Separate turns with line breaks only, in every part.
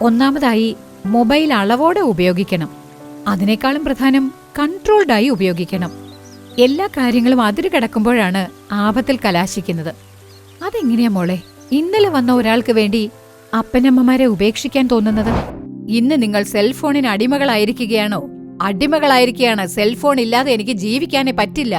ഒന്നാമതായി മൊബൈൽ അളവോടെ ഉപയോഗിക്കണം. അതിനേക്കാളും പ്രധാനം കൺട്രോൾഡായി ഉപയോഗിക്കണം. എല്ലാ കാര്യങ്ങളും അതിര് കിടക്കുമ്പോഴാണ് ആപത്തിൽ കലാശിക്കുന്നത്. അതെങ്ങനെയാ മോളെ ഇന്നലെ വന്ന ഒരാൾക്ക് വേണ്ടി അപ്പനമ്മമാരെ ഉപേക്ഷിക്കാൻ തോന്നുന്നത്? ഇന്ന് നിങ്ങൾ സെൽഫോണിന് അടിമകളായിരിക്കുകയാണോ? അടിമകളായിരിക്കുകയാണ്. സെൽഫോൺ ഇല്ലാതെ എനിക്ക് ജീവിക്കാനേ പറ്റില്ല.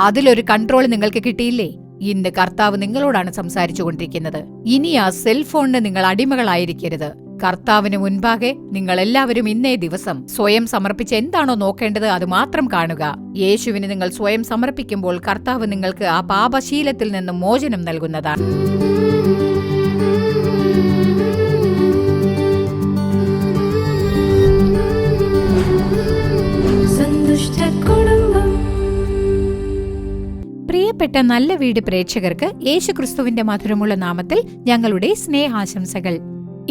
അതിലൊരു കൺട്രോൾ നിങ്ങൾക്ക് കിട്ടിയില്ലേ? ഇന്ന് കർത്താവ് നിങ്ങളോടാണ് സംസാരിച്ചുകൊണ്ടിരിക്കുന്നത്. ഇനി ആ സെൽഫോണിന് നിങ്ങൾ അടിമകളായിരിക്കരുത്. കർത്താവിന് മുൻപാകെ നിങ്ങൾ എല്ലാവരും ഇന്നേ ദിവസം സ്വയം സമർപ്പിച്ച് എന്താണോ നോക്കേണ്ടത് അത് മാത്രം കാണുക. യേശുവിന് നിങ്ങൾ സ്വയം സമർപ്പിക്കുമ്പോൾ കർത്താവ് നിങ്ങൾക്ക് ആ പാപശീലത്തിൽ നിന്ന് മോചനം നൽകുന്നതാണ്. പ്രിയപ്പെട്ട നല്ല വീട് പ്രേക്ഷകർക്ക് യേശുക്രിസ്തുവിന്റെ മധുരമുള്ള നാമത്തിൽ ഞങ്ങളുടെ സ്നേഹാശംസകൾ.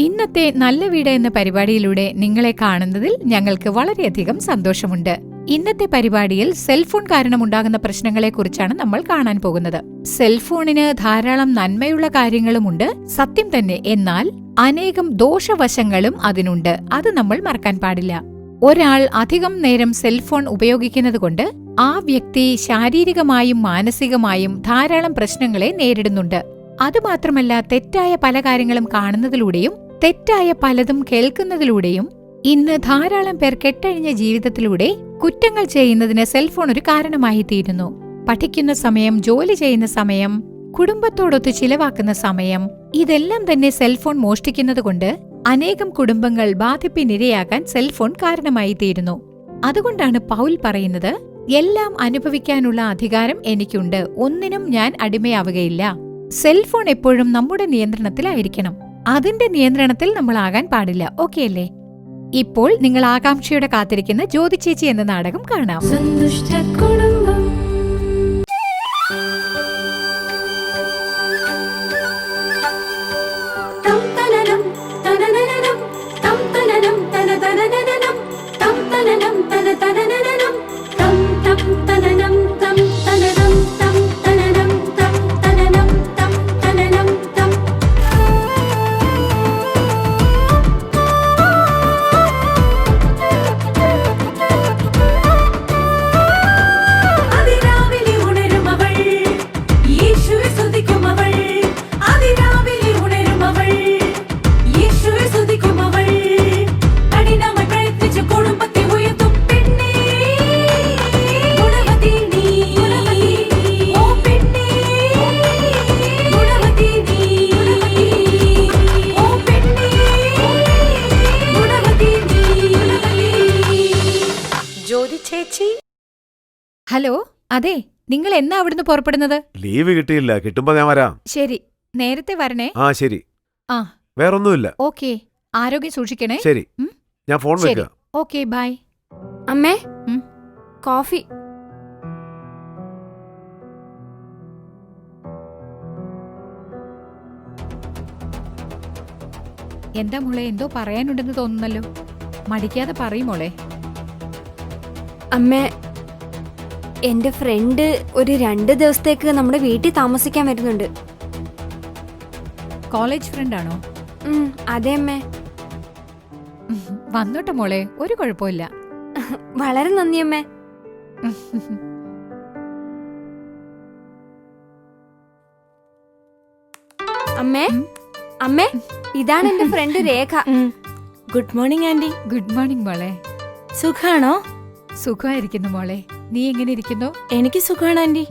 ഇന്നത്തെ നല്ല വീട് എന്ന പരിപാടിയിലൂടെ നിങ്ങളെ കാണുന്നതിൽ ഞങ്ങൾക്ക് വളരെയധികം സന്തോഷമുണ്ട്. ഇന്നത്തെ പരിപാടിയിൽ സെൽഫോൺ കാരണമുണ്ടാകുന്ന പ്രശ്നങ്ങളെക്കുറിച്ചാണ് നമ്മൾ കാണാൻ പോകുന്നത്. സെൽഫോണിന് ധാരാളം നന്മയുള്ള കാര്യങ്ങളുമുണ്ട്, സത്യം തന്നെ. എന്നാൽ അനേകം ദോഷവശങ്ങളും അതിനുണ്ട്. അത് നമ്മൾ മറക്കാൻ പാടില്ല. ഒരാൾ അധികം നേരം സെൽഫോൺ ഉപയോഗിക്കുന്നത് കൊണ്ട് ആ വ്യക്തി ശാരീരികമായും മാനസികമായും ധാരാളം പ്രശ്നങ്ങളെ നേരിടുന്നുണ്ട്. അതുമാത്രമല്ല, തെറ്റായ പല കാര്യങ്ങളും കാണുന്നതിലൂടെയും തെറ്റായ പലതും കേൾക്കുന്നതിലൂടെയും ഇന്ന് ധാരാളം പേർ കെട്ടഴിഞ്ഞ ജീവിതത്തിലൂടെ കുറ്റങ്ങൾ ചെയ്യുന്നതിന് സെൽഫോൺ ഒരു കാരണമായി തീരുന്നു. പഠിക്കുന്ന സമയം, ജോലി ചെയ്യുന്ന സമയം, കുടുംബത്തോടൊത്ത് ചിലവാക്കുന്ന സമയം, ഇതെല്ലാം തന്നെ സെൽഫോൺ മോഷ്ടിക്കുന്നതുകൊണ്ട് അനേകം കുടുംബങ്ങൾ ബാധിപ്പിനിരയാകാൻ സെൽഫോൺ കാരണമായി തീരുന്നു. അതുകൊണ്ടാണ് പൗൽ പറയുന്നത്, എല്ലാം അനുഭവിക്കാനുള്ള അധികാരം എനിക്കുണ്ട്, ഒന്നിനും ഞാൻ അടിമയാവുകയില്ല. സെൽഫോൺ എപ്പോഴും നമ്മുടെ നിയന്ത്രണത്തിലായിരിക്കണം. അതിന്റെ നിയന്ത്രണത്തിൽ നമ്മൾ ആകാൻ പാടില്ല. ഓക്കെ അല്ലേ? ഇപ്പോൾ നിങ്ങൾ ആകാംക്ഷയോടെ കാത്തിരിക്കുന്ന ജ്യോതി ചേച്ചി എന്ന നാടകം കാണാം. ഹലോ, അതെ, നിങ്ങൾ എന്നാ അവിടുന്ന് പുറപ്പെടുന്നത്?
ലീവ് കിട്ടിയില്ല, കിട്ടുമ്പോ ഞാൻ വരാം.
ശരി, നേരത്തെ വരണേ.
ആ ശരി.
ആ,
വേറൊന്നുമില്ല.
ഓക്കെ, ആരോഗ്യം സൂക്ഷിക്കണേ.
ശരി, ഞാൻ ഫോൺ വെക്കാം.
Okay, bye.
അമ്മേ, കോഫി.
എന്താ മോളെ, എന്തോ പറയാനുണ്ടെന്ന് തോന്നുന്നല്ലോ. മടിക്കാതെ പറയും മോളെ.
അമ്മേ, എന്റെ ഫ്രണ്ട് ഒരു 2 ദിവസത്തേക്ക് നമ്മുടെ വീട്ടിൽ താമസിക്കാൻ വരുന്നുണ്ട്.
കോളേജ് ഫ്രണ്ട് ആണോ?
അതെ അമ്മേ.
വന്നോട്ടെ മോളെ, ഒരു കുഴപ്പമില്ല.
വളരെ നന്ദി അമ്മേ. അമ്മേ, അമ്മേ, ഇതാണ് എന്റെ friend Rekha.
Good morning aunty.
Good morning മോളെ.
സുഖാണോ?
സുഖമായിരിക്കുന്നു മോളെ. നീ എങ്ങനെ ഇരിക്കുന്നു?
എനിക്ക് സുഖാണ് ആന്റി.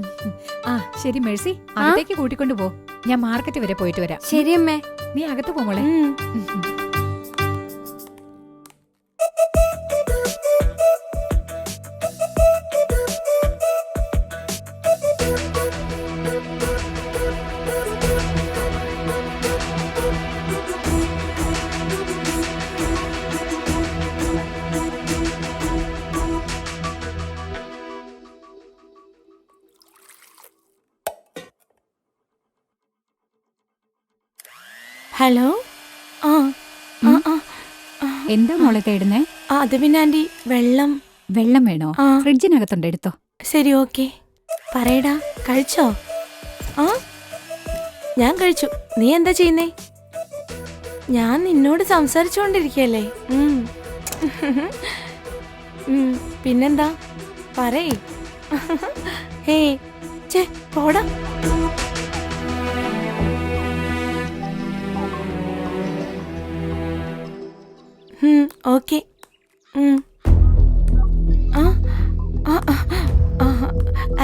ആ ശരി മേഴ്സി, അകത്തേക്ക് കൂട്ടിക്കൊണ്ടു പോ. ഞാൻ മാർക്കറ്റ് വരെ പോയിട്ട് വരാം.
ശരി അമ്മേ.
നീ അകത്ത് പോ മോളെ.
ഹലോ.
എന്താ മോളെ തേടുന്നേ?
അത് പിന്നെ ആന്റി, വെള്ളം.
വെള്ളം വേണോ? ഫ്രിഡ്ജിനകത്തുണ്ട്, എടുത്തോ.
ശരി, ഓക്കെ. പറയടാ, കഴിച്ചോ? ഞാൻ കഴിച്ചു. നീ എന്താ ചെയ്യുന്നേ? ഞാൻ നിന്നോട് സംസാരിച്ചോണ്ടിരിക്കല്ലേ. പിന്നെന്താ പറയ്. ഹേ ചേ പോടാ. ഓക്കെ.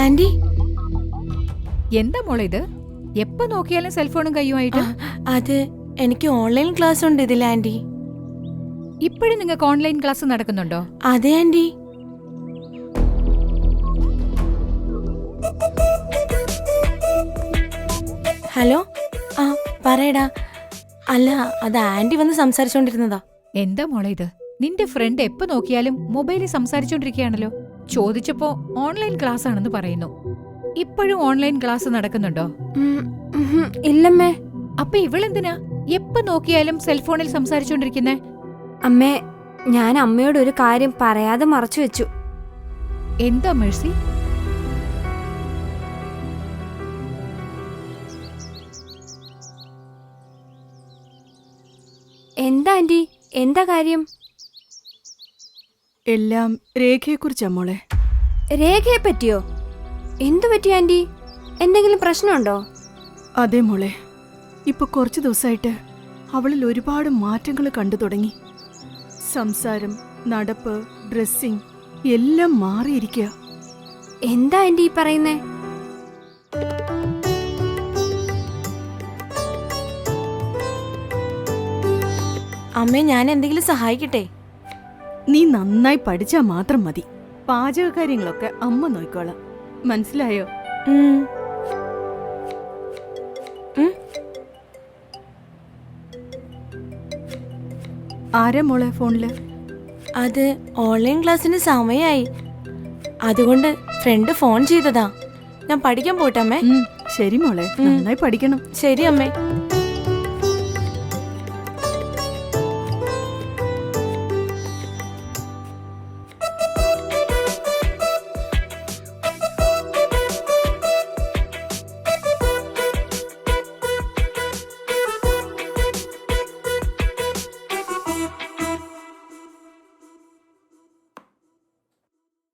ആന്റി,
എന്താ മോളെ ഇത്? എപ്പോ നോക്കിയാലും സെൽഫോണും കയ്യുമായിട്ട്.
അത് എനിക്ക് ഓൺലൈൻ ക്ലാസ് ഉണ്ട് ഇതിൽ ആന്റി.
ഇപ്പോഴും നിങ്ങൾക്ക് ഓൺലൈൻ ക്ലാസ് നടക്കുന്നുണ്ടോ?
അതെ ആന്റി. ഹലോ, ആ പറയടാ. അല്ല, അത് ആന്റി വന്ന് സംസാരിച്ചോണ്ടിരുന്നതാ.
എന്താ മോളെ ഇത്? നിന്റെ ഫ്രണ്ട് എപ്പോ നോക്കിയാലും മൊബൈലിൽ സംസാരിച്ചോണ്ടിരിക്കുകയാണല്ലോ. ചോദിച്ചപ്പോ ഓൺലൈൻ ക്ലാസ് ആണെന്ന് പറയുന്നു. ഇപ്പോഴും ഓൺലൈൻ ക്ലാസ് നടക്കുന്നുണ്ടോ?
ഇല്ലമ്മേ.
അപ്പൊ ഇവളെന്തിനാ എപ്പോ നോക്കിയാലും സെൽഫോണിൽ സംസാരിച്ചോണ്ടിരിക്കുന്നേ?
അമ്മേ, ഞാൻ അമ്മയോട് ഒരു കാര്യം പറയാതെ മറച്ചു വെച്ചു.
എന്താ മേഴ്സി?
എന്താ ആന്റി, എന്താ കാര്യം?
എല്ലാം രേഖയെക്കുറിച്ചാ മോളെ.
രേഖയെ പറ്റിയോ? എന്തു പറ്റി ആന്റി? എന്തെങ്കിലും പ്രശ്നമുണ്ടോ?
അതെ മോളെ, ഇപ്പൊ കുറച്ചു ദിവസമായിട്ട് അവളിൽ ഒരുപാട് മാറ്റങ്ങൾ കണ്ടു തുടങ്ങി. സംസാരം, നടപ്പ്, ഡ്രസ്സിംഗ് എല്ലാം മാറിയിരിക്കുക.
എന്താ ആന്റി ഈ പറയുന്നേ?
അമ്മേ, ഞാൻ എന്തെങ്കിലും സഹായിക്കട്ടെ?
നീ നന്നായി പഠിച്ചാ മാത്രം മതി. പാചകകാര്യങ്ങളൊക്കെ അമ്മ നോക്കിക്കോളാം. മനസ്സിലായോ? ആരാ മോളെ ഫോണില്?
അത് ഓൺലൈൻ ക്ലാസ്സിന് സമയായി, അതുകൊണ്ട് ഫ്രണ്ട് ഫോൺ ചെയ്തതാ. ഞാൻ പഠിക്കാൻ പോട്ടെ അമ്മേ.
ശരി മോളെ, നന്നായി പഠിക്കണം.
ശരി അമ്മേ.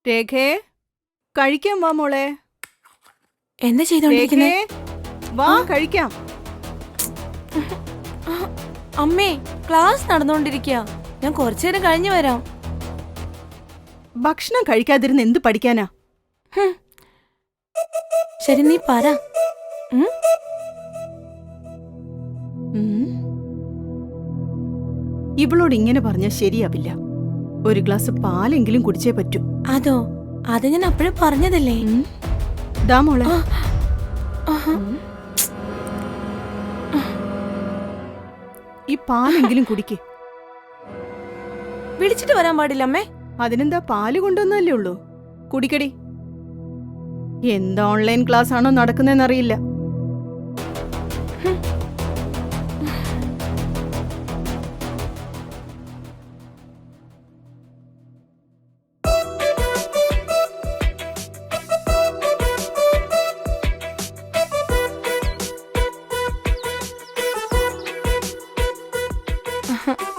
രേഖേ, കഴിക്കാൻ വാ മോളെ.
എന്താ ചെയ്തോണ്ടിരിക്കുന്നേ?
വാ കഴിക്കാം.
അമ്മേ, ക്ലാസ് നടന്നുകൊണ്ടിരിക്കുക. ഞാൻ കുറച്ചുനേരം കഴിഞ്ഞു വരാം.
ഭക്ഷണം കഴിക്കാതിരുന്ന് എന്ത് പഠിക്കാനാ?
ശരി, നീ പറ.
ഇവളോട് ഇങ്ങനെ പറഞ്ഞാൽ ശരിയാവില്ല. ഒരു ഗ്ലാസ് പാലെങ്കിലും കുടിച്ചേ പറ്റൂ.
അതോ? അത് ഞാൻ അപ്പോഴും പറഞ്ഞതല്ലേ.
ദാ മോളെ. ഈ പാലെങ്കിലും കുടിക്ക്.
വിളിച്ചിട്ട് വരാൻ പാടില്ല അമ്മേ?
അതിനെന്താ, പാല് കൊണ്ടുവന്നല്ലേ ഉള്ളൂ. കുടിക്കടി. എന്താ ഓൺലൈൻ ക്ലാസ് ആണോ നടക്കുന്നതെന്നറിയില്ല.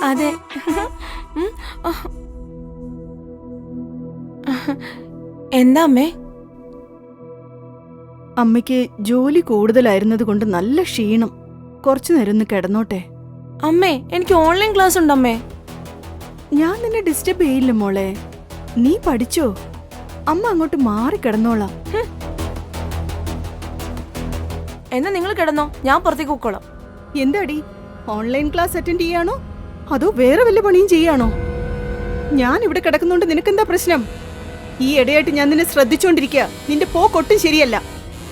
അതെ. എന്താ അമ്മേ?
അമ്മയ്ക്ക് ജോലി കൂടുതലായിരുന്നത് കൊണ്ട് നല്ല ക്ഷീണം. കുറച്ചു നേരം ഒന്ന് കിടന്നോട്ടെ.
അമ്മേ, എനിക്ക് ഓൺലൈൻ ക്ലാസ് ഉണ്ടമ്മേ.
ഞാൻ നിന്നെ ഡിസ്റ്റർബ് ചെയ്യില്ല മോളെ. നീ പഠിച്ചോ. അമ്മ അങ്ങോട്ട് മാറി കിടന്നോളാം.
എന്നാ നിങ്ങൾ കിടന്നോ, ഞാൻ പുറത്തേക്ക് പോക്കോളാം.
എന്താടി, ഓൺലൈൻ ക്ലാസ് അറ്റൻഡ് ചെയ്യാണോ അതോ വേറെ വല്ല പണിയും ചെയ്യാണോ? ഞാൻ ഇവിടെ കിടക്കുന്നോണ്ട് നിനക്കെന്താ പ്രശ്നം? ഈ ഇടയായിട്ട് ഞാൻ നിന്നെ ശ്രദ്ധിച്ചോണ്ടിരിക്കുക. നിന്റെ പോക്കൊട്ടും ശരിയല്ല.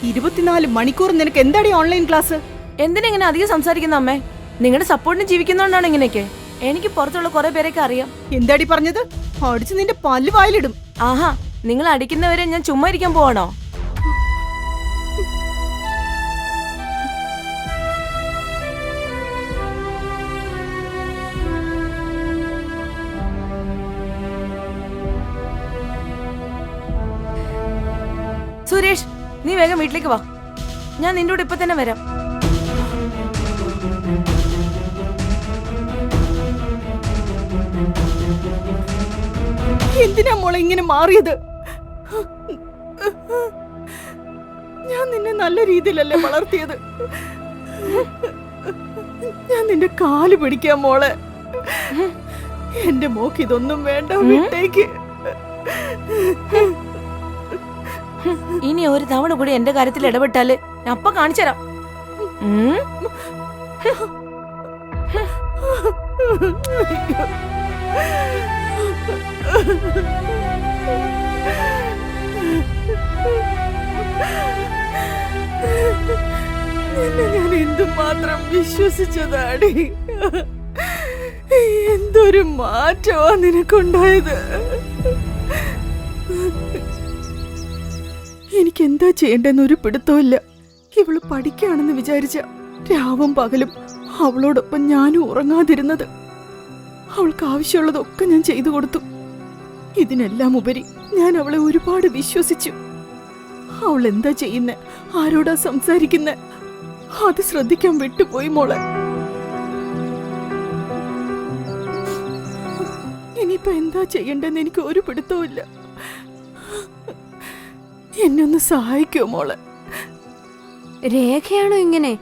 24 മണിക്കൂർ നിനക്ക് എന്താടി ഓൺലൈൻ ക്ലാസ്?
എന്തിനാ ഇങ്ങനെ അധികം സംസാരിക്കുന്ന അമ്മേ? നിങ്ങളുടെ സപ്പോർട്ടിന് ജീവിക്കുന്നോണ്ടാണ് ഇങ്ങനെയൊക്കെ. എനിക്ക് പുറത്തുള്ള കുറെ പേരൊക്കെ അറിയാം.
എന്താടി പറഞ്ഞത്? അടിച്ച് നിന്റെ പല്ല് വായിലിടും.
ആഹാ, നിങ്ങൾ അടിക്കുന്നവരെ ഞാൻ ചുമ്മാ ഇരിക്കാൻ പോവാണോ? സുരേഷ്, നീ വേഗം വീട്ടിലേക്ക് വാ. ഞാൻ നിന്റെ കൂടെ ഇപ്പൊ തന്നെ വരാം.
എന്തിനാ മോളെ ഇങ്ങനെ മാറിയത്? ഞാൻ നിന്നെ നല്ല രീതിയിലല്ലേ വളർത്തിയത്. ഞാൻ നിന്റെ കാല് പിടിക്കാം മോളെ. എന്റെ മോക്ക് ഇതൊന്നും വേണ്ട, വിട്ടേക്ക്.
ഇനി ഒരു തവണ കൂടി എന്റെ കാര്യത്തിൽ ഇടപെട്ടാല് ഞാൻ അപ്പ കാണിച്ചുതരാം.
നിന്നെ ഞാൻ എന്തുമാത്രം വിശ്വസിച്ചതാടി. എന്തൊരു മാറ്റമാ നിനക്കുണ്ടായത്. എനിക്കെന്താ ചെയ്യേണ്ടെന്നൊരു പിടുത്തമില്ല. ഇവള് പഠിക്കുകയാണെന്ന് വിചാരിച്ച രാവും പകലും അവളോടൊപ്പം ഞാനും ഉറങ്ങാതിരുന്നത്. അവൾക്ക് ആവശ്യമുള്ളതൊക്കെ ഞാൻ ചെയ്തു കൊടുത്തു. ഇതിനെല്ലാം ഉപരി ഞാൻ അവളെ ഒരുപാട് വിശ്വസിച്ചു. അവൾ എന്താ ചെയ്യുന്നേ, ആരോടാ സംസാരിക്കുന്നേ, അത് ശ്രദ്ധിക്കാൻ വിട്ടുപോയി മോളെ. ഇനിയിപ്പോ എന്താ ചെയ്യണ്ടെന്ന് എനിക്ക് ഒരു പിടുത്തവുമില്ല. എന്നെ ഒന്ന് സഹായിക്കോ മോളെ?
രേഖയാണോ ഇങ്ങനെ?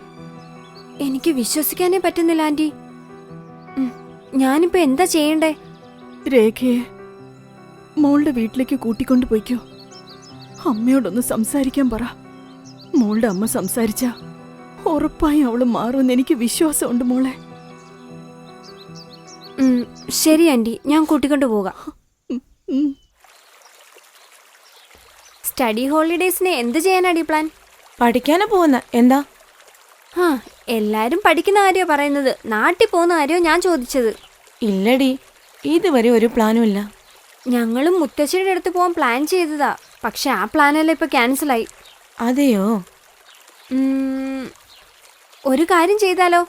എനിക്ക് വിശ്വസിക്കാനേ പറ്റുന്നില്ല ആന്റി. ഞാനിപ്പോ എന്താ ചെയ്യണ്ടേ?
രേഖയെ മോളുടെ വീട്ടിലേക്ക് കൂട്ടിക്കൊണ്ടു പോയിക്കോ. അമ്മയോടൊന്ന് സംസാരിക്കാൻ പറ. മോളുടെ അമ്മ സംസാരിച്ച ഉറപ്പായും അവള് മാറുമെന്ന് എനിക്ക് വിശ്വാസമുണ്ട് മോളെ.
ശരി ആന്റി, ഞാൻ കൂട്ടിക്കൊണ്ടു പോകാം. സ്റ്റഡി ഹോളിഡേസിന് എന്ത് ചെയ്യാനാടി പ്ലാൻ?
പഠിക്കാനാ പോകുന്ന. എന്താ?
എല്ലാരും പഠിക്കുന്ന കാര്യോ പറയുന്നത്, നാട്ടിൽ പോകുന്ന കാര്യോ ഞാൻ ചോദിച്ചത്.
ഇല്ലടി, ഇതുവരെ ഒരു പ്ലാനും ഇല്ല.
ഞങ്ങളും മുത്തശ്ശിയുടെ അടുത്ത് പോകാൻ പ്ലാൻ ചെയ്തതാ. പക്ഷെ ആ പ്ലാനെല്ലാം ഇപ്പൊ ക്യാൻസലായി.
അതെയോ?
ഒരു കാര്യം ചെയ്താലോ?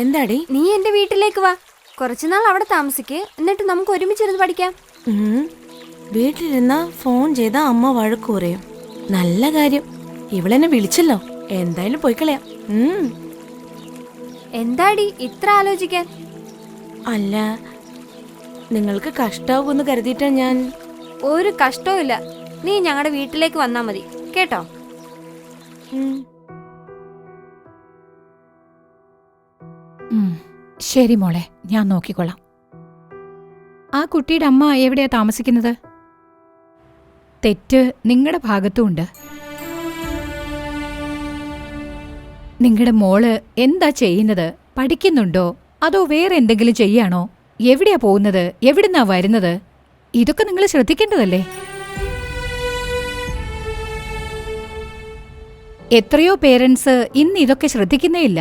എന്താടി?
നീ എന്റെ വീട്ടിലേക്ക് വാ, കുറച്ചുനാൾ അവിടെ താമസിക്ക്, എന്നിട്ട് നമുക്ക് ഒരുമിച്ചിരുന്ന് പഠിക്കാം.
വീട്ടിലിരുന്ന ഫോൺ ചെയ്ത അമ്മ വഴക്ക് കുറയും. നല്ല കാര്യം, ഇവളെന്നെ വിളിച്ചല്ലോ. എന്തായാലും പോയിക്കളയാം.
എന്താടി ഇത്ര ആലോചിക്കാൻ?
അല്ല, നിങ്ങൾക്ക് കഷ്ടാവൂന്ന് കരുതിയിട്ടാ ഞാൻ.
ഒരു കഷ്ടവും ഇല്ല. നീ ഞങ്ങളുടെ വീട്ടിലേക്ക് വന്നാ മതി, കേട്ടോ?
ശരി മോളെ, ഞാൻ നോക്കിക്കൊള്ളാം. ആ കുട്ടിയുടെ അമ്മ എവിടെയാ താമസിക്കുന്നത്? തെറ്റ് നിങ്ങളുടെ ഭാഗത്തുമുണ്ട്. നിങ്ങളുടെ മോള് എന്താ ചെയ്യുന്നത്? പഠിക്കുന്നുണ്ടോ അതോ വേറെ എന്തെങ്കിലും ചെയ്യാണോ? എവിടെയാ പോകുന്നത്? എവിടുന്നാ വരുന്നത്? ഇതൊക്കെ നിങ്ങൾ ശ്രദ്ധിക്കേണ്ടതല്ലേ? എത്രയോ പേരൻസ് ഇന്ന് ഇതൊക്കെ ശ്രദ്ധിക്കുന്നേയില്ല.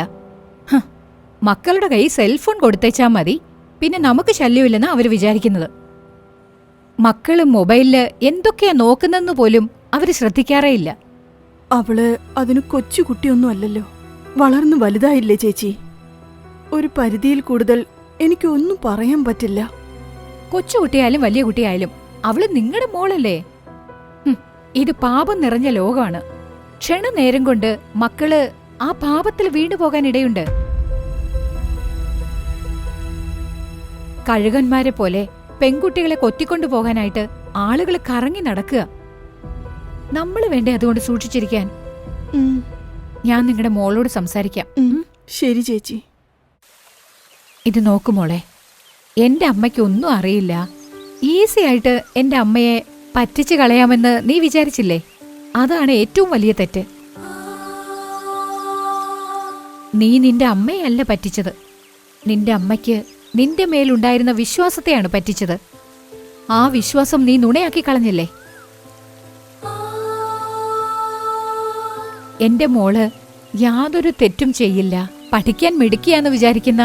മക്കളുടെ കൈ സെൽഫോൺ കൊടുത്തേച്ചാ മതി, പിന്നെ നമുക്ക് ശല്യമില്ലെന്നാ അവര് വിചാരിക്കുന്നത്. മക്കള് മൊബൈലില് എന്തൊക്കെയാ നോക്കുന്നെന്ന് പോലും അവര് ശ്രദ്ധിക്കാറേ ഇല്ല.
അവള് അതിന് കൊച്ചു കുട്ടിയൊന്നും അല്ലല്ലോ, വളർന്നു വലുതായില്ലേ ചേച്ചി. ഒരു പരിധിയിൽ കൂടുതൽ എനിക്കൊന്നും പറയാൻ പറ്റില്ല.
കൊച്ചുകുട്ടിയായാലും വലിയ കുട്ടിയായാലും അവള് നിങ്ങളുടെ മോളല്ലേ. ഇത് പാപം നിറഞ്ഞ ലോകമാണ്. ക്ഷണനേരം കൊണ്ട് മക്കള് ആ പാപത്തിൽ വീണുപോകാനിടയുണ്ട്. കഴുകന്മാരെ പോലെ പെൺകുട്ടികളെ കൊത്തിക്കൊണ്ടു പോകാനായിട്ട് ആളുകൾ കറങ്ങി നടക്കുക. നമ്മൾ വേണ്ടേ അതുകൊണ്ട് സൂക്ഷിച്ചിരിക്കാൻ? ഞാൻ നിങ്ങളുടെ മോളോട് സംസാരിക്കാം.
ശരി ചേച്ചി.
ഇത് നോക്കുമോളെ, എന്റെ അമ്മയ്ക്ക് ഒന്നും അറിയില്ല, ഈസി ആയിട്ട് എന്റെ അമ്മയെ പറ്റിച്ചു കളയാമെന്ന് നീ വിചാരിച്ചില്ലേ? അതാണ് ഏറ്റവും വലിയ തെറ്റ്. നീ നിന്റെ അമ്മയല്ല പറ്റിച്ചത്. നിന്റെ അമ്മയ്ക്ക് നിന്റെ മേലുണ്ടായിരുന്ന വിശ്വാസത്തെയാണ് പറ്റിച്ചത്. ആ വിശ്വാസം നീ നുണയാക്കി കളഞ്ഞില്ലേ? എന്റെ മോള് യാതൊരു തെറ്റും ചെയ്യില്ല, പഠിക്കാൻ മിടുക്കിയാന്ന് വിചാരിക്കുന്ന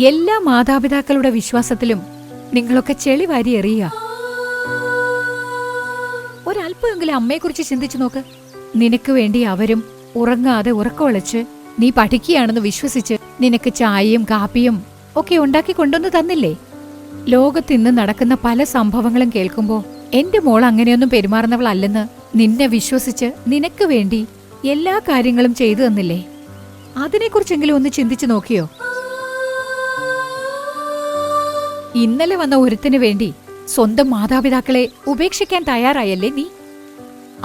എല്ലാ മാതാപിതാക്കളുടെ വിശ്വാസത്തിലും നിങ്ങളൊക്കെ ചെളി വാരി എറിയുക. ഒരല്പമെങ്കിലും അമ്മയെക്കുറിച്ച് ചിന്തിച്ചു നോക്ക്. നിനക്ക് വേണ്ടി അവരും ഉറങ്ങാതെ ഉറക്കമൊളച്ച് നീ പഠിക്കുകയാണെന്ന് വിശ്വസിച്ച് നിനക്ക് ചായയും കാപ്പിയും ഒക്കെ ഉണ്ടാക്കി കൊണ്ടുവന്ന് തന്നില്ലേ? ലോകത്തിന്ന് നടക്കുന്ന പല സംഭവങ്ങളും കേൾക്കുമ്പോ എന്റെ മോൾ അങ്ങനെയൊന്നും പെരുമാറുന്നവളല്ലെന്ന് നിന്നെ വിശ്വസിച്ച് നിനക്ക് വേണ്ടി എല്ലാ കാര്യങ്ങളും ചെയ്തു തന്നില്ലേ? അതിനെക്കുറിച്ചെങ്കിലും ഒന്ന് ചിന്തിച്ചു നോക്കിയോ? ഇന്നലെ വന്ന ഒരുത്തിന് വേണ്ടി സ്വന്തം മാതാപിതാക്കളെ ഉപേക്ഷിക്കാൻ തയ്യാറായല്ലേ നീ?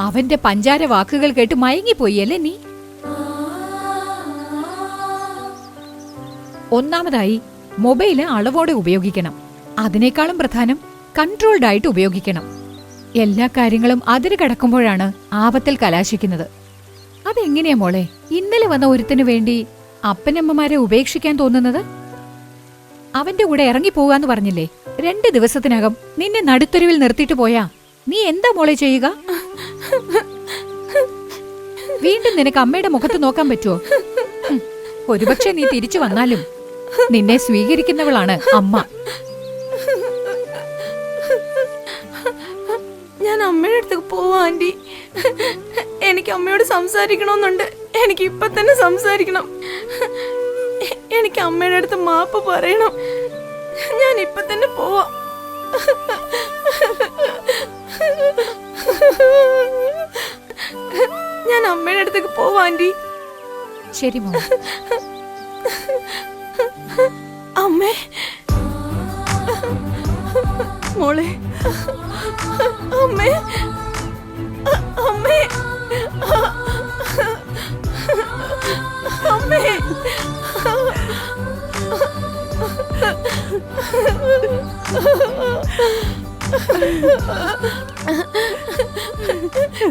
അവന്റെ പഞ്ചാര വാക്കുകൾ കേട്ട് മയങ്ങിപ്പോയല്ലേ നീ? ഒന്നാമതായി മൊബൈല് അളവോടെ ഉപയോഗിക്കണം. അതിനേക്കാളും പ്രധാനം കൺട്രോൾഡ് ആയിട്ട് ഉപയോഗിക്കണം. എല്ലാ കാര്യങ്ങളും അതിര് കടക്കുമ്പോഴാണ് ആപത്തിൽ കലാശിക്കുന്നത്. അതെങ്ങനെയാ മോളെ ഇന്നലെ വന്ന ഒരുത്തിനു വേണ്ടി അപ്പനമ്മമാരെ ഉപേക്ഷിക്കാൻ തോന്നുന്നത്? അവന്റെ കൂടെ ഇറങ്ങിപ്പോകാന്ന് പറഞ്ഞില്ലേ? 2 ദിവസത്തിനകം നിന്നെ നടുത്തെരുവിൽ നിർത്തിയിട്ട് പോയാ നീ എന്താ മോളെ ചെയ്യുക? വീണ്ടും നിനക്ക് അമ്മയുടെ മുഖത്ത് നോക്കാൻ പറ്റുമോ? ഒരുപക്ഷെ നീ തിരിച്ചു വന്നാലും നിന്നെ സ്വീകരിക്കുന്നവളാണ് അമ്മ.
ഞാൻ അമ്മയുടെ അടുത്തേക്ക് പോവാ ആന്റി. എനിക്ക് അമ്മയോട് സംസാരിക്കണമെന്നുണ്ട്. എനിക്ക് ഇപ്പൊ തന്നെ സംസാരിക്കണം. എനിക്ക് അമ്മയുടെ അടുത്ത് മാപ്പ് പറയണം. ഞാൻ ഇപ്പൊ തന്നെ പോവാ. ഞാൻ അമ്മയുടെ അടുത്തേക്ക് പോവാ ആന്റി.
ശരി മോളെ.
അമ്മേ,
മോളെ,
അമ്മേ, അമ്മേ, അമ്മേ.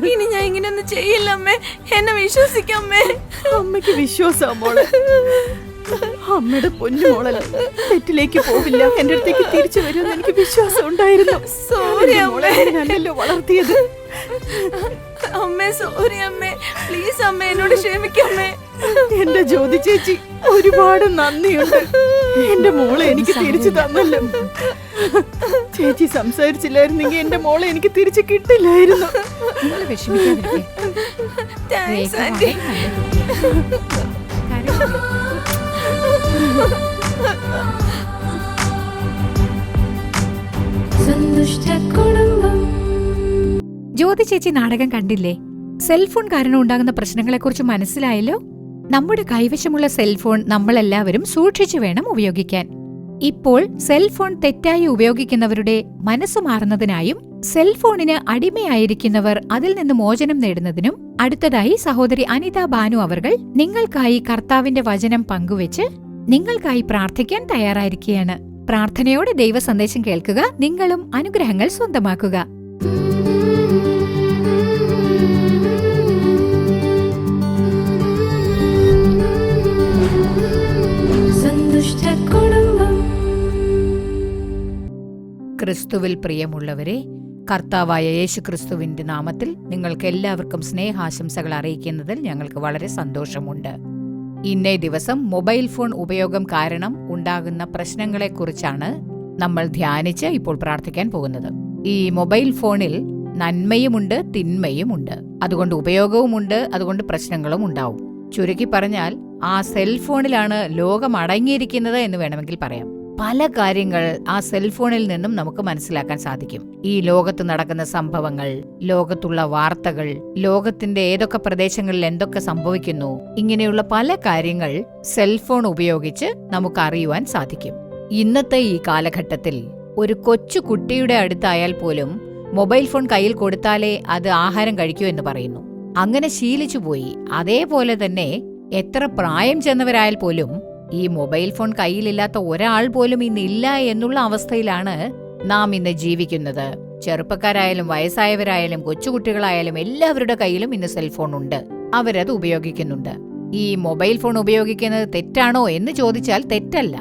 ഇനി ഞാൻ ഇങ്ങനെയൊന്നും ചെയ്യില്ല അമ്മേ. എന്നെ വിശ്വസിക്കമ്മേ.
അമ്മയ്ക്ക് വിശ്വാസാ മോളെ. അമ്മയുടെ പൊന്നു മോളല്ല, തെറ്റിലേക്ക് പോവില്ല, എന്റെ അടുത്തേക്ക് തിരിച്ചു വരുമെന്ന് എനിക്ക് വിശ്വാസം ഉണ്ടായിരുന്നു.
സോറി അമ്മേ,
ഞാനല്ലോ വളർത്തിയത്.
അമ്മേ സോറി അമ്മേ, പ്ലീസ് അമ്മേ, എന്നോട് ക്ഷമിക്കമ്മേ.
എന്റെ ജ്യോതി ചേച്ചി, ഒരുപാട് നന്ദിയുണ്ട്. എന്റെ മോളെ എനിക്ക് തിരിച്ചു തന്നല്ലോ. ചേച്ചി സംസാരിച്ചില്ലായിരുന്നെങ്കിൽ എന്റെ മോളെ എനിക്ക് തിരിച്ചു കിട്ടില്ലായിരുന്നു.
മോള് വിഷമിക്കാതിരിക്കെ.
താങ്ക്സ്
രേഖ
ആന്റി.
വളരെ നല്ല കുട്ടിയാ. കരയരുത്. ജ്യോതി ചേച്ചി നാടകം കണ്ടില്ലേ? സെൽഫോൺ കാരണം ഉണ്ടാകുന്ന പ്രശ്നങ്ങളെക്കുറിച്ച് മനസ്സിലായല്ലോ? നമ്മുടെ കൈവശമുള്ള സെൽഫോൺ നമ്മളെല്ലാവരും സൂക്ഷിച്ചു വേണം ഉപയോഗിക്കാൻ. ഇപ്പോൾ സെൽഫോൺ തെറ്റായി ഉപയോഗിക്കുന്നവരുടെ മനസ്സ് മാറുന്നതിനായും സെൽഫോണിന് അടിമയായിരിക്കുന്നവർ അതിൽ നിന്ന് മോചനം നേടുന്നതിനും അടുത്തതായി സഹോദരി അനിത ബാനു അവർകൾ നിങ്ങൾക്കായി കർത്താവിന്റെ വചനം പങ്കുവെച്ച് നിങ്ങൾക്കായി പ്രാർത്ഥിക്കാൻ തയ്യാറായിരിക്കുകയാണ്. പ്രാർത്ഥനയോടെ ദൈവ സന്ദേശം കേൾക്കുക, നിങ്ങളും അനുഗ്രഹങ്ങൾ സ്വന്തമാക്കുക. ക്രിസ്തുവിൽ പ്രിയമുള്ളവരെ, കർത്താവായ യേശുക്രിസ്തുവിന്റെ നാമത്തിൽ നിങ്ങൾക്ക് എല്ലാവർക്കും സ്നേഹാശംസകൾ അറിയിക്കുന്നതിൽ ഞങ്ങൾക്ക് വളരെ സന്തോഷമുണ്ട്. ഇന്നേ ദിവസം മൊബൈൽ ഫോൺ ഉപയോഗം കാരണം ഉണ്ടാകുന്ന പ്രശ്നങ്ങളെക്കുറിച്ചാണ് നമ്മൾ ധ്യാനിച്ച് ഇപ്പോൾ പ്രാർത്ഥിക്കാൻ പോകുന്നത്. ഈ മൊബൈൽ ഫോണിൽ നന്മയുമുണ്ട്, തിന്മയുമുണ്ട്. അതുകൊണ്ട് ഉപയോഗവുമുണ്ട്, അതുകൊണ്ട് പ്രശ്നങ്ങളും ഉണ്ടാവും. ചുരുക്കി പറഞ്ഞാൽ ആ സെൽഫോണിലാണ് ലോകം അടങ്ങിയിരിക്കുന്നത് എന്ന് വേണമെങ്കിൽ പറയാം. പല കാര്യങ്ങൾ ആ സെൽഫോണിൽ നിന്നും നമുക്ക് മനസ്സിലാക്കാൻ സാധിക്കും. ഈ ലോകത്ത് നടക്കുന്ന സംഭവങ്ങൾ, ലോകത്തുള്ള വാർത്തകൾ, ലോകത്തിന്റെ ഏതൊക്കെ പ്രദേശങ്ങളിൽ എന്തൊക്കെ സംഭവിക്കുന്നു, ഇങ്ങനെയുള്ള പല കാര്യങ്ങൾ സെൽഫോൺ ഉപയോഗിച്ച് നമുക്ക് അറിയുവാൻ സാധിക്കും. ഇന്നത്തെ ഈ കാലഘട്ടത്തിൽ ഒരു കൊച്ചു കുട്ടിയുടെ അടുത്തായാൽ പോലും മൊബൈൽ ഫോൺ കയ്യിൽ കൊടുത്താലേ അത് ആഹാരം കഴിക്കൂ എന്ന് പറയുന്നു. അങ്ങനെ ശീലിച്ചുപോയി. അതേപോലെ തന്നെ എത്ര പ്രായം ചെന്നവരായാൽ പോലും ഈ മൊബൈൽ ഫോൺ കയ്യിലില്ലാത്ത ഒരാൾ പോലും ഇന്നില്ല എന്നുള്ള അവസ്ഥയിലാണ് നാം ഇന്ന് ജീവിക്കുന്നത്. ചെറുപ്പക്കാരായാലും വയസ്സായവരായാലും കൊച്ചുകുട്ടികളായാലും എല്ലാവരുടെ കയ്യിലും ഇന്ന് സെൽഫോൺ ഉണ്ട്. അവരത് ഉപയോഗിക്കുന്നുണ്ട്. ഈ മൊബൈൽ ഫോൺ ഉപയോഗിക്കുന്നത് തെറ്റാണോ എന്ന് ചോദിച്ചാൽ തെറ്റല്ല.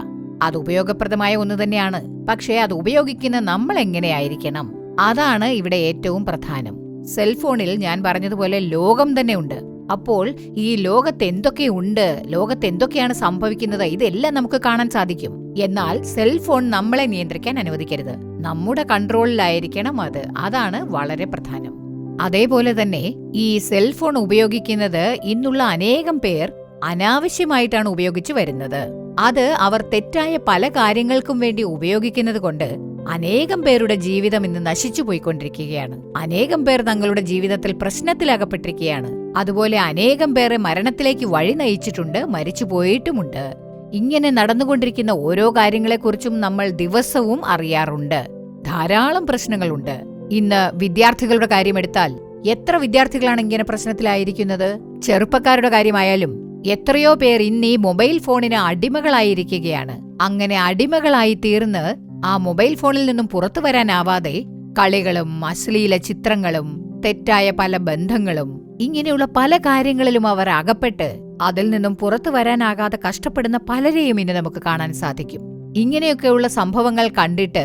അത് ഉപയോഗപ്രദമായ ഒന്ന് തന്നെയാണ്. പക്ഷേ അത് ഉപയോഗിക്കുന്ന നമ്മൾ എങ്ങനെയായിരിക്കണം, അതാണ് ഇവിടെ ഏറ്റവും പ്രധാനം. സെൽഫോണിൽ ഞാൻ പറഞ്ഞതുപോലെ ലോകം തന്നെ ഉണ്ട്. അപ്പോൾ ഈ ലോകത്ത് എന്തൊക്കെയുണ്ട്, ലോകത്ത് എന്തൊക്കെയാണ് സംഭവിക്കുന്നത്, ഇതെല്ലാം നമുക്ക് കാണാൻ സാധിക്കും. എന്നാൽ സെൽഫോൺ നമ്മളെ നിയന്ത്രിക്കാൻ അനുവദിക്കരുത്. നമ്മുടെ കൺട്രോളിലായിരിക്കണം അത്. അതാണ് വളരെ പ്രധാനം. അതേപോലെ തന്നെ ഈ സെൽഫോൺ ഉപയോഗിക്കുന്നത് ഇന്നുള്ള അനേകം പേർ അനാവശ്യമായിട്ടാണ് ഉപയോഗിച്ചു വരുന്നത്. അത് അവർ തെറ്റായ പല കാര്യങ്ങൾക്കും വേണ്ടി ഉപയോഗിക്കുന്നത് കൊണ്ട് അനേകം പേരുടെ ജീവിതം ഇന്ന് നശിച്ചു പോയിക്കൊണ്ടിരിക്കുകയാണ്. അനേകം പേർ തങ്ങളുടെ ജീവിതത്തിൽ പ്രശ്നത്തിലകപ്പെട്ടിരിക്കുകയാണ്. അതുപോലെ അനേകം പേരെ മരണത്തിലേക്ക് വഴി നയിച്ചിട്ടുണ്ട്, മരിച്ചു പോയിട്ടുമുണ്ട്. ഇങ്ങനെ നടന്നുകൊണ്ടിരിക്കുന്ന ഓരോ കാര്യങ്ങളെക്കുറിച്ചും നമ്മൾ ദിവസവും അറിയാറുണ്ട്. ധാരാളം പ്രശ്നങ്ങളുണ്ട്. ഇന്ന് വിദ്യാർത്ഥികളുടെ കാര്യമെടുത്താൽ എത്ര വിദ്യാർത്ഥികളാണ് ഇങ്ങനെ പ്രശ്നത്തിലായിരിക്കുന്നത്? ചെറുപ്പക്കാരുടെ കാര്യമായാലും എത്രയോ പേർ ഇന്ന് ഈ മൊബൈൽ ഫോണിന് അടിമകളായിരിക്കുകയാണ്. അങ്ങനെ അടിമകളായി തീർന്ന് ആ മൊബൈൽ ഫോണിൽ നിന്നും പുറത്തു വരാനാവാതെ കളികളും അശ്ലീല ചിത്രങ്ങളും തെറ്റായ പല ബന്ധങ്ങളും ഇങ്ങനെയുള്ള പല കാര്യങ്ങളിലും അവർ അകപ്പെട്ട് അതിൽ നിന്നും പുറത്തു വരാനാകാതെ കഷ്ടപ്പെടുന്ന പലരെയും ഇന്ന് നമുക്ക് കാണാൻ സാധിക്കും. ഇങ്ങനെയൊക്കെയുള്ള സംഭവങ്ങൾ കണ്ടിട്ട്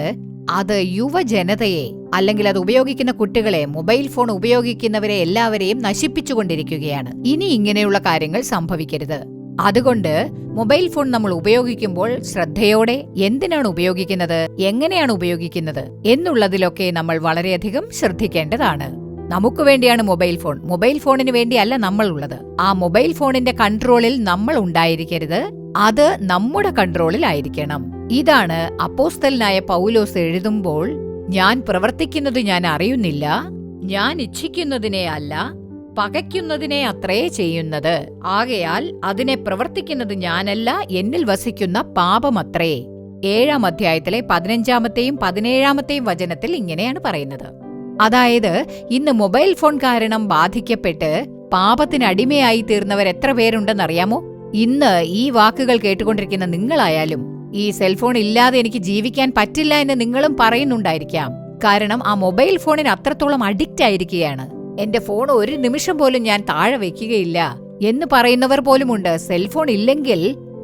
അത് യുവജനതയെ അല്ലെങ്കിൽ അത് ഉപയോഗിക്കുന്ന കുട്ടികളെ, മൊബൈൽ ഫോൺ ഉപയോഗിക്കുന്നവരെ എല്ലാവരെയും നശിപ്പിച്ചുകൊണ്ടിരിക്കുകയാണ്. ഇനി ഇങ്ങനെയുള്ള കാര്യങ്ങൾ സംഭവിക്കരുത്. അതുകൊണ്ട് മൊബൈൽ ഫോൺ നമ്മൾ ഉപയോഗിക്കുമ്പോൾ ശ്രദ്ധയോടെ എന്തിനാണ് ഉപയോഗിക്കുന്നത്, എങ്ങനെയാണ് ഉപയോഗിക്കുന്നത് എന്നുള്ളതിലൊക്കെ നമ്മൾ വളരെയധികം ശ്രദ്ധിക്കേണ്ടതാണ്. നമുക്ക് വേണ്ടിയാണ് മൊബൈൽ ഫോൺ, മൊബൈൽ ഫോണിന് വേണ്ടിയല്ല നമ്മൾ ഉള്ളത്. ആ മൊബൈൽ ഫോണിന്റെ കൺട്രോളിൽ നമ്മൾ ഉണ്ടായിരിക്കരുത്, അത് നമ്മുടെ കൺട്രോളിൽ ആയിരിക്കണം. ഇതാണ് അപ്പോസ്തലനായ പൗലോസ് എഴുതുമ്പോൾ, ഞാൻ പ്രവർത്തിക്കുന്നത് ഞാൻ അറിയുന്നില്ല, ഞാൻ ഇച്ഛിക്കുന്നതിനെ അല്ല പകയ്ക്കുന്നതിനെ അത്രേ ചെയ്യുന്നത്. ആകയാൽ അതിനെ പ്രവർത്തിക്കുന്നത് ഞാനല്ല, എന്നിൽ വസിക്കുന്ന പാപമത്രേ. 7-ാം അധ്യായത്തിലെ 15-ാമത്തെയും 17-ാമത്തെയും വചനത്തിൽ ഇങ്ങനെയാണ് പറയുന്നത്. അതായത് ഇന്ന് മൊബൈൽ ഫോൺ കാരണം ബാധിക്കപ്പെട്ട് പാപത്തിനടിമയായി തീർന്നവർ എത്ര പേരുണ്ടെന്നറിയാമോ? ഇന്ന് ഈ വാക്കുകൾ കേട്ടുകൊണ്ടിരിക്കുന്ന നിങ്ങളായാലും ഈ സെൽഫോൺ ഇല്ലാതെ എനിക്ക് ജീവിക്കാൻ പറ്റില്ല എന്ന് നിങ്ങളും പറയുന്നുണ്ടായിരിക്കാം. കാരണം ആ മൊബൈൽ ഫോണിന് അത്രത്തോളം അഡിക്റ്റ് ആയിരിക്കുകയാണ്. എന്റെ ഫോൺ ഒരു നിമിഷം പോലും ഞാൻ താഴെ വെക്കുകയില്ല എന്ന് പറയുന്നവർ പോലുമുണ്ട്. സെൽഫോൺ ഇല്ലെങ്കിൽ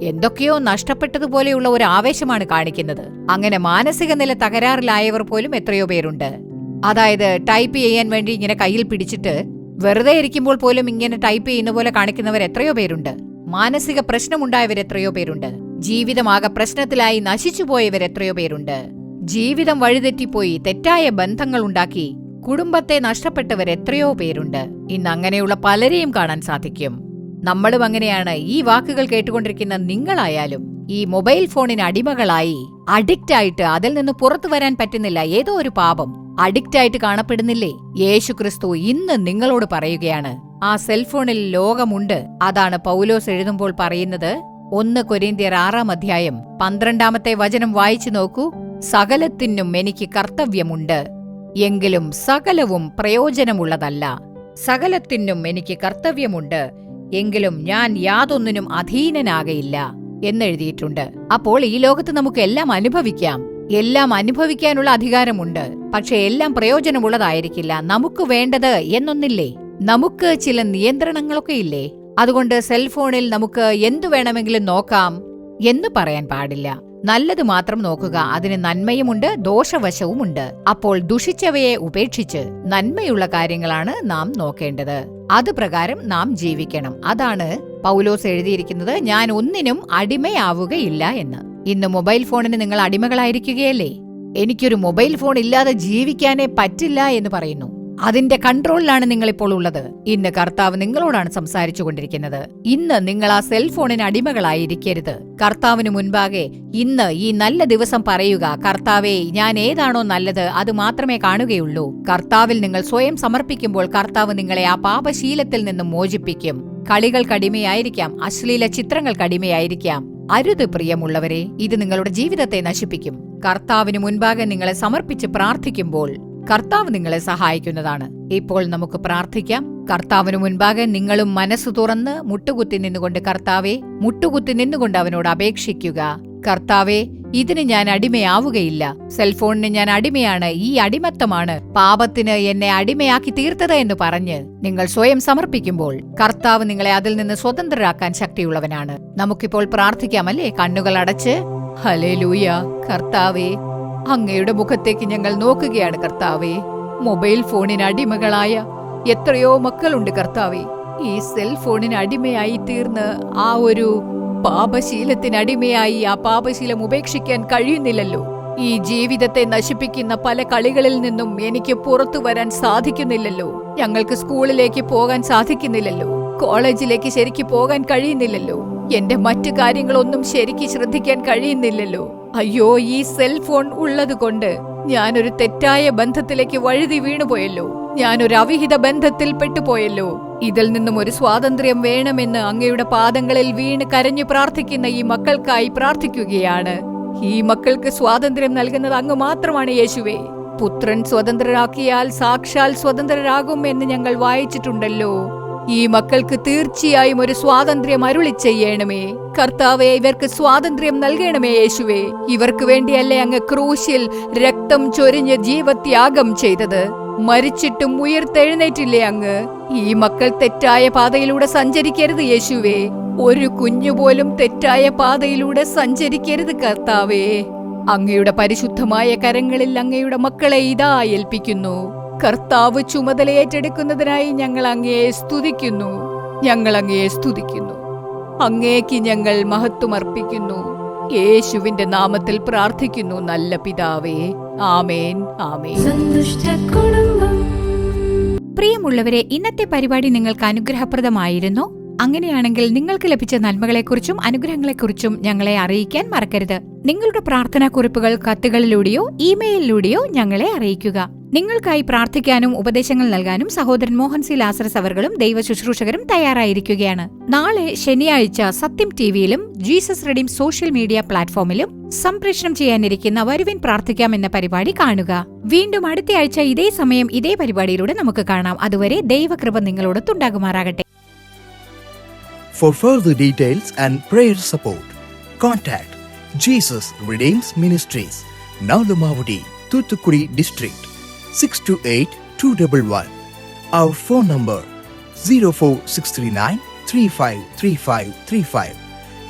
എന്തൊക്കെയോ നഷ്ടപ്പെട്ടതുപോലെയുള്ള ഒരു ആവേശമാണ് കാണിക്കുന്നത്. അങ്ങനെ മാനസിക നില തകരാറിലായവർ പോലും എത്രയോ പേരുണ്ട്. അതായത് ടൈപ്പ് ചെയ്യാൻ വേണ്ടി ഇങ്ങനെ കയ്യിൽ പിടിച്ചിട്ട് വെറുതെ ഇരിക്കുമ്പോൾ പോലും ഇങ്ങനെ ടൈപ്പ് ചെയ്യുന്ന പോലെ കാണിക്കുന്നവർ എത്രയോ പേരുണ്ട്. മാനസിക പ്രശ്നമുണ്ടായവർ എത്രയോ പേരുണ്ട്. ജീവിതമാകെ പ്രശ്നത്തിലായി നശിച്ചുപോയവർ എത്രയോ പേരുണ്ട്. ജീവിതം വഴിതെറ്റിപ്പോയി തെറ്റായ ബന്ധങ്ങൾ ഉണ്ടാക്കി കുടുംബത്തെ നഷ്ടപ്പെട്ടവർ എത്രയോ പേരുണ്ട്. ഇന്ന് അങ്ങനെയുള്ള പലരെയും കാണാൻ സാധിക്കും. നമ്മളും അങ്ങനെയാണ്. ഈ വാക്കുകൾ കേട്ടുകൊണ്ടിരിക്കുന്ന നിങ്ങളായാലും ഈ മൊബൈൽ ഫോണിന് അടിമകളായി അഡിക്റ്റ് ആയിട്ട് അതിൽ നിന്ന് പുറത്തു വരാൻ പറ്റുന്നില്ല. ഏതോ ഒരു പാപം അഡിക്റ്റ് ആയിട്ട് കാണപ്പെടുന്നില്ലേ? യേശുക്രിസ്തു ഇന്ന് നിങ്ങളോട് പറയുകയാണ്, ആ സെൽഫോണിൽ ലോകമുണ്ട്. അതാണ് പൗലോസ് എഴുതുമ്പോൾ പറയുന്നത്. 1 കൊരിന്ത്യർ 6-ാം അധ്യായം 12-ാമത്തെ വചനം വായിച്ചു നോക്കൂ. സകലത്തിനും എനിക്ക് കർത്തവ്യമുണ്ട്, എങ്കിലും സകലവും പ്രയോജനമുള്ളതല്ല. സകലത്തിനും എനിക്ക് കർത്തവ്യമുണ്ട്, എങ്കിലും ഞാൻ യാതൊന്നിനും അധീനനാകയില്ല എന്നെഴുതിയിട്ടുണ്ട്. അപ്പോൾ ഈ ലോകത്ത് നമുക്ക് എല്ലാം അനുഭവിക്കാം, എല്ലാം അനുഭവിക്കാനുള്ള അധികാരമുണ്ട്. പക്ഷെ എല്ലാം പ്രയോജനമുള്ളതായിരിക്കില്ല. നമുക്ക് വേണ്ടത് എന്നൊന്നില്ലേ? നമുക്ക് ചില നിയന്ത്രണങ്ങളൊക്കെ ഇല്ലേ? അതുകൊണ്ട് സെൽഫോണിൽ നമുക്ക് എന്തു വേണമെങ്കിലും നോക്കാം എന്ന് പറയാൻ പാടില്ല. നല്ലത് മാത്രം നോക്കുക. അതിന് നന്മയുമുണ്ട് ദോഷവശവുമുണ്ട്. അപ്പോൾ ദുഷിച്ചവയെ ഉപേക്ഷിച്ച് നന്മയുള്ള കാര്യങ്ങളാണ് നാം നോക്കേണ്ടത്. അത് പ്രകാരം നാം ജീവിക്കണം. അതാണ് പൗലോസ് എഴുതിയിരിക്കുന്നത്, ഞാൻ ഒന്നിനും അടിമയാവുകയില്ല എന്ന്. ഇന്ന് മൊബൈൽ ഫോണിന് നിങ്ങൾ അടിമകളായിരിക്കുകയല്ലേ? എനിക്കൊരു മൊബൈൽ ഫോൺ ഇല്ലാതെ ജീവിക്കാനേ പറ്റില്ല എന്ന് പറയുന്നു. അതിന്റെ കൺട്രോളിലാണ് നിങ്ങളിപ്പോൾ ഉള്ളത്. ഇന്ന് കർത്താവ് നിങ്ങളോടാണ് സംസാരിച്ചു കൊണ്ടിരിക്കുന്നത്. ഇന്ന് നിങ്ങൾ ആ സെൽഫോണിന് അടിമകളായിരിക്കരുത്. കർത്താവിന് മുൻപാകെ ഇന്ന് ഈ നല്ല ദിവസം പറയുക, കർത്താവേ, ഞാൻ ഏതാണോ നല്ലത് അത് മാത്രമേ കാണുകയുള്ളൂ. കർത്താവിൽ നിങ്ങൾ സ്വയം സമർപ്പിക്കുമ്പോൾ കർത്താവ് നിങ്ങളെ ആ പാപശീലത്തിൽ നിന്നും മോചിപ്പിക്കും. കളികൾക്കടിമയായിരിക്കാം, അശ്ലീല ചിത്രങ്ങൾക്കടിമയായിരിക്കാം. അരുത് പ്രിയമുള്ളവരെ, ഇത് നിങ്ങളുടെ ജീവിതത്തെ നശിപ്പിക്കും. കർത്താവിന് മുൻപാകെ നിങ്ങളെ സമർപ്പിച്ച് പ്രാർത്ഥിക്കുമ്പോൾ കർത്താവ് നിങ്ങളെ സഹായിക്കുന്നതാണ്. ഇപ്പോൾ നമുക്ക് പ്രാർത്ഥിക്കാം. കർത്താവിന് മുൻപാകെ നിങ്ങളും മനസ്സു തുറന്ന് മുട്ടുകുത്തി നിന്നുകൊണ്ട് അവനോട് അപേക്ഷിക്കുക. കർത്താവേ, ഇതിന് ഞാൻ അടിമയാവുകയില്ല. സെൽഫോണിന് ഞാൻ അടിമയാണ്. ഈ അടിമത്തമാണ് പാപത്തിന് എന്നെ അടിമയാക്കി തീർത്തത് എന്ന് പറഞ്ഞ് നിങ്ങൾ സ്വയം സമർപ്പിക്കുമ്പോൾ കർത്താവ് നിങ്ങളെ അതിൽ നിന്ന് സ്വതന്ത്രരാക്കാൻ ശക്തിയുള്ളവനാണ്. നമുക്കിപ്പോൾ പ്രാർത്ഥിക്കാമല്ലേ? കണ്ണുകൾ അടച്ച്. ഹല്ലേലൂയ. കർത്താവേ, അങ്ങയുടെ മുഖത്തേക്ക് ഞങ്ങൾ നോക്കുകയാണ്. കർത്താവേ, മൊബൈൽ ഫോണിന് അടിമകളായ എത്രയോ മക്കളുണ്ട്. കർത്താവേ, ഈ സെൽഫോണിന് അടിമയായി തീർന്ന് ആ ഒരു പാപശീലത്തിനടിമയായി ആ പാപശീലം ഉപേക്ഷിക്കാൻ കഴിയുന്നില്ലല്ലോ. ഈ ജീവിതത്തെ നശിപ്പിക്കുന്ന പല കളികളിൽ നിന്നും എനിക്ക് പുറത്തു വരാൻ സാധിക്കുന്നില്ലല്ലോ. ഞങ്ങൾക്ക് സ്കൂളിലേക്ക് പോകാൻ സാധിക്കുന്നില്ലല്ലോ, കോളേജിലേക്ക് ശരിക്ക് പോകാൻ കഴിയുന്നില്ലല്ലോ, എന്റെ മറ്റു കാര്യങ്ങളൊന്നും ശരിക്ക് ശ്രദ്ധിക്കാൻ കഴിയുന്നില്ലല്ലോ. അയ്യോ, ഈ സെൽഫോൺ ഉള്ളത് കൊണ്ട് ഞാനൊരു തെറ്റായ ബന്ധത്തിലേക്ക് വഴുതി വീണുപോയല്ലോ. ഞാനൊരു അവിഹിത ബന്ധത്തിൽ പെട്ടുപോയല്ലോ. ഇതിൽ നിന്നും ഒരു സ്വാതന്ത്ര്യം വേണമെന്ന് അങ്ങയുടെ പാദങ്ങളിൽ വീണ് കരഞ്ഞു പ്രാർത്ഥിക്കുന്ന ഈ മക്കൾക്കായി പ്രാർത്ഥിക്കുകയാണ്. ഈ മക്കൾക്ക് സ്വാതന്ത്ര്യം നൽകുന്നത് അങ്ങ് മാത്രമാണ് യേശുവേ. പുത്രൻ സ്വതന്ത്രരാക്കിയാൽ സാക്ഷാൽ സ്വതന്ത്രരാകും എന്ന് ഞങ്ങൾ വായിച്ചിട്ടുണ്ടല്ലോ. ഈ മക്കൾക്ക് തീർച്ചയായും ഒരു സ്വാതന്ത്ര്യം അരുളി ചെയ്യണമേ കർത്താവേ. ഇവർക്ക് സ്വാതന്ത്ര്യം നൽകണമേ യേശുവേ. ഇവർക്ക് വേണ്ടിയല്ലേ അങ്ങ് ക്രൂശിൽ രക്തം ചൊരിഞ്ഞ് ജീവത്യാഗം ചെയ്തത്? മരിച്ചിട്ടും ഉയർത്തെഴുന്നേറ്റില്ലേ അങ്ങ്? ഈ മക്കൾ തെറ്റായ പാതയിലൂടെ സഞ്ചരിക്കരുത് യേശുവേ. ഒരു കുഞ്ഞുപോലും തെറ്റായ പാതയിലൂടെ സഞ്ചരിക്കരുത് കർത്താവേ. അങ്ങയുടെ പരിശുദ്ധമായ കരങ്ങളിൽ അങ്ങയുടെ മക്കളെ ഇതാ ഏൽപ്പിക്കുന്നു. കർത്താവ് ചുമതല ഏറ്റെടുക്കുന്നതിനായി ഞങ്ങൾ അങ്ങയെ സ്തുതിക്കുന്നു. അങ്ങേക്ക് ഞങ്ങൾ മഹത്വം അർപ്പിക്കുന്നു. യേശുവിന്റെ നാമത്തിൽ പ്രാർത്ഥിക്കുന്നു നല്ല പിതാവേ. ആമേൻ, ആമേൻ. പ്രിയമുള്ളവരെ, ഇന്നത്തെ പരിപാടി നിങ്ങൾക്ക് അനുഗ്രഹപ്രദമായിരുന്നോ? അങ്ങനെയാണെങ്കിൽ നിങ്ങൾക്ക് ലഭിച്ച നന്മകളെക്കുറിച്ചും അനുഗ്രഹങ്ങളെക്കുറിച്ചും ഞങ്ങളെ അറിയിക്കാൻ മറക്കരുത്. നിങ്ങളുടെ പ്രാർത്ഥനാക്കുറിപ്പുകൾ കത്തുകളിലൂടെയോ ഇമെയിലിലൂടെയോ ഞങ്ങളെ അറിയിക്കുക. നിങ്ങൾക്കായി പ്രാർത്ഥിക്കാനും ഉപദേശങ്ങൾ നൽകാനും സഹോദരൻ മോഹൻ സി ലാസറസ് അവர்களுം ദൈവ ശുശ്രൂഷകരും തയ്യാറായിരിക്കുകയാണ്. നാളെ ശനിയാഴ്ച സത്യം ടിവിയിലും ജീസസ് റെഡീം സോഷ്യൽ മീഡിയ പ്ലാറ്റ്ഫോമിലും സംപ്രേഷണം ചെയ്യാനിരിക്കുന്ന വരുവിൻ പ്രാർത്ഥിക്കാം എന്ന പരിപാടി കാണുക. വീണ്ടും അടുത്തയാഴ്ച ഇതേ സമയം ഇതേ പരിപാടിയിലൂടെ നമുക്ക് കാണാം. അതുവരെ ദൈവകൃപ നിങ്ങളോടൊത്തുണ്ടാകുമാറാകട്ടെ.
For further details and prayer support, contact Jesus Redeems Ministries, Nalamavadi, Thoothukudi District, 628-211. Our phone number 04639-353535.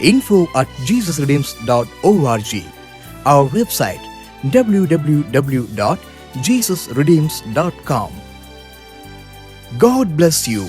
info@jesusredeems.org. Our website www.jesusredeems.com. God bless you.